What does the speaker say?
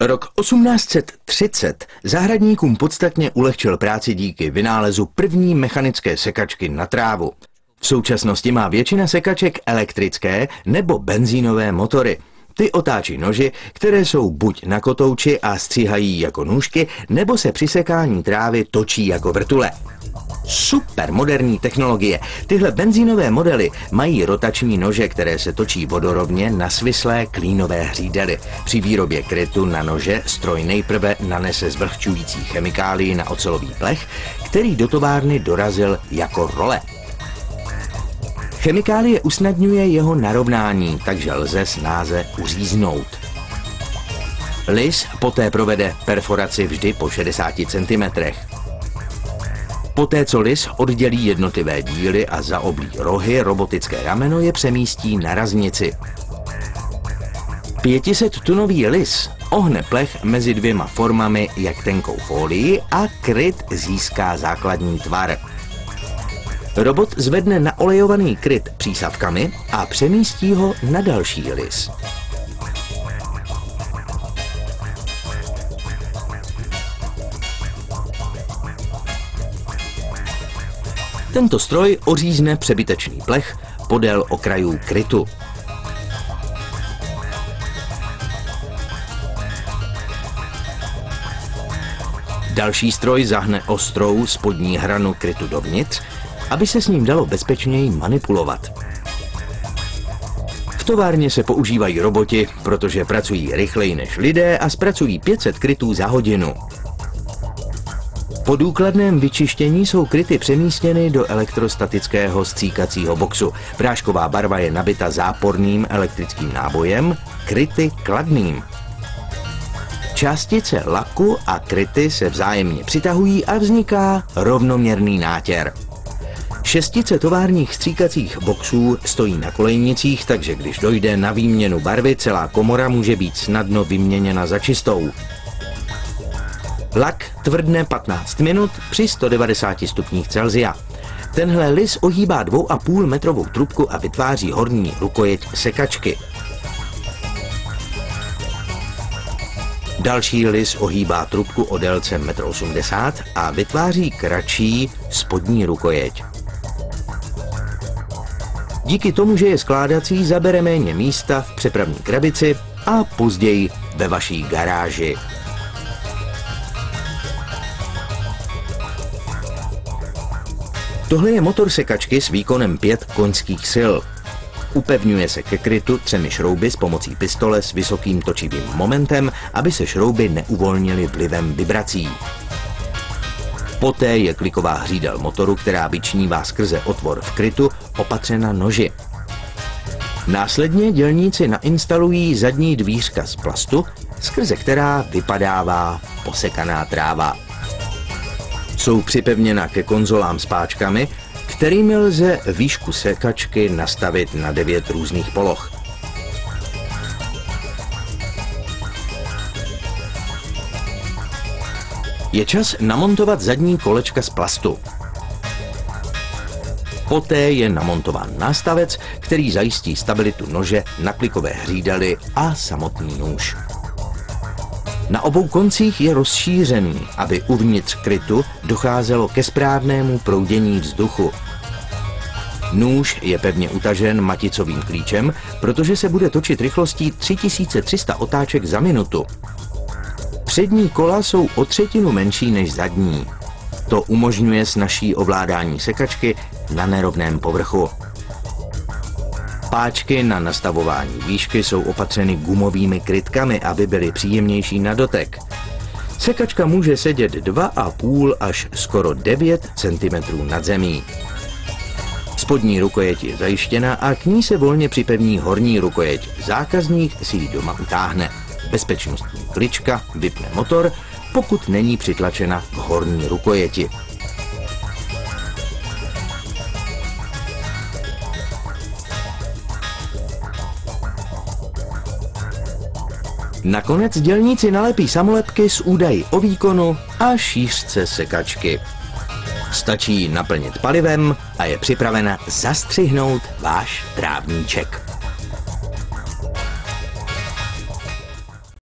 Rok 1830 zahradníkům podstatně ulehčil práci díky vynálezu první mechanické sekačky na trávu. V současnosti má většina sekaček elektrické nebo benzínové motory. Ty otáčí noži, které jsou buď na kotouči a stříhají jako nůžky, nebo se při sekání trávy točí jako vrtule. Super moderní technologie. Tyhle benzínové modely mají rotační nože, které se točí vodorovně na svislé klínové hřídely. Při výrobě krytu na nože stroj nejprve nanese zvlhčující chemikálii na ocelový plech, který do továrny dorazil jako role. Chemikálie usnadňuje jeho narovnání, takže lze snáze uříznout. Lis poté provede perforaci vždy po 60 cm. Poté, co lis oddělí jednotlivé díly a zaoblí rohy, robotické rameno je přemístí na raznici. 500-tunový lis ohne plech mezi dvěma formami jak tenkou folii a kryt získá základní tvar. Robot zvedne naolejovaný kryt přísavkami a přemístí ho na další lis. Tento stroj ořízne přebytečný plech podél okrajů krytu. Další stroj zahne ostrou spodní hranu krytu dovnitř, aby se s ním dalo bezpečněji manipulovat. V továrně se používají roboti, protože pracují rychleji než lidé a zpracují 500 krytů za hodinu. Po důkladném vyčištění jsou kryty přemístěny do elektrostatického stříkacího boxu. Prášková barva je nabita záporným elektrickým nábojem, kryty kladným. Částice laku a kryty se vzájemně přitahují a vzniká rovnoměrný nátěr. Šestice továrních stříkacích boxů stojí na kolejnicích, takže když dojde na výměnu barvy, celá komora může být snadno vyměněna za čistou. Lak tvrdne 15 minut při 190 stupních Celsia. Tenhle lis ohýbá 2,5 metrovou trubku a vytváří horní rukojeť sekačky. Další lis ohýbá trubku o délce 1,80 m a vytváří kratší spodní rukojeť. Díky tomu, že je skládací, zabere méně místa v přepravní krabici a později ve vaší garáži. Tohle je motor sekačky s výkonem 5 koňských sil. Upevňuje se ke krytu 3 šrouby s pomocí pistole s vysokým točivým momentem, aby se šrouby neuvolnily vlivem vibrací. Poté je kliková hřídel motoru, která vyčnívá skrze otvor v krytu, opatřena noži. Následně dělníci nainstalují zadní dvířka z plastu, skrze která vypadává posekaná tráva. Jsou připevněna ke konzolám s páčkami, kterými lze výšku sekačky nastavit na 9 různých poloh. Je čas namontovat zadní kolečka z plastu. Poté je namontován nástavec, který zajistí stabilitu nože na klikové hřídeli a samotný nůž. Na obou koncích je rozšířený, aby uvnitř krytu docházelo ke správnému proudění vzduchu. Nůž je pevně utažen maticovým klíčem, protože se bude točit rychlostí 3300 otáček za minutu. Přední kola jsou o 1/3 menší než zadní. To umožňuje snazší ovládání sekačky na nerovném povrchu. Páčky na nastavování výšky jsou opatřeny gumovými krytkami, aby byly příjemnější na dotek. Sekačka může sedět 2,5 až skoro 9 cm nad zemí. Spodní rukojeť je zajištěna a k ní se volně připevní horní rukojeť. Zákazník si ji doma utáhne. Bezpečnostní klička vypne motor, pokud není přitlačena k horní rukojeti. Nakonec dělníci nalepí samolepky s údaji o výkonu a šířce sekačky. Stačí naplnit palivem a je připravena zastřihnout váš trávníček.